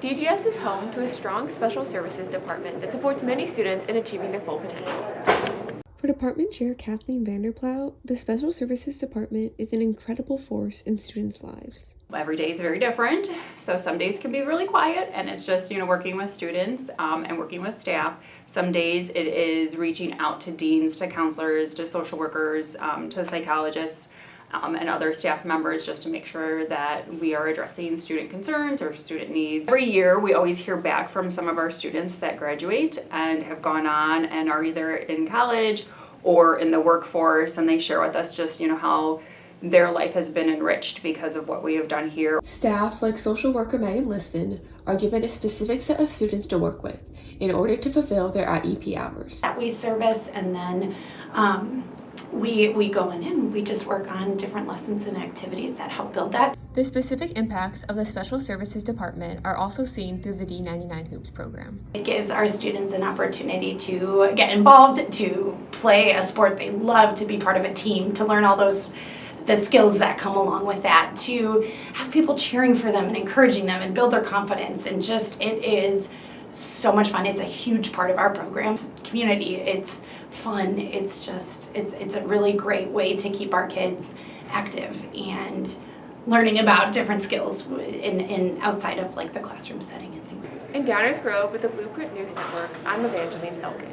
DGS is home to a strong special services department that supports many students in achieving their full potential. For Department Chair Kathleen Vanderplout, the Special Services Department is an incredible force in students' lives. Every day is very different, so some days can be really quiet and it's just, working with students and working with staff. Some days it is reaching out to deans, to counselors, to social workers, to psychologists, and other staff members just to make sure that we are addressing student concerns or student needs. Every year we always hear back from some of our students that graduate and have gone on and are either in college or in the workforce, and they share with us just how their life has been enriched because of what we have done here. Staff like social worker Megan Liston are given a specific set of students to work with in order to fulfill their IEP hours. We service, and then we go in and we just work on different lessons and activities that help build that. The specific impacts of the Special Services Department are also seen through the D99 Hoops program. It gives our students an opportunity to get involved, to play a sport they love, to be part of a team, to learn all the skills that come along with that, to have people cheering for them and encouraging them and build their confidence, and just it is so much fun. It's a huge part of our program. It's community, it's fun, it's a really great way to keep our kids active and learning about different skills in outside of the classroom setting and things. In Downers Grove with the Blueprint News Network, I'm Evangeline Selkin.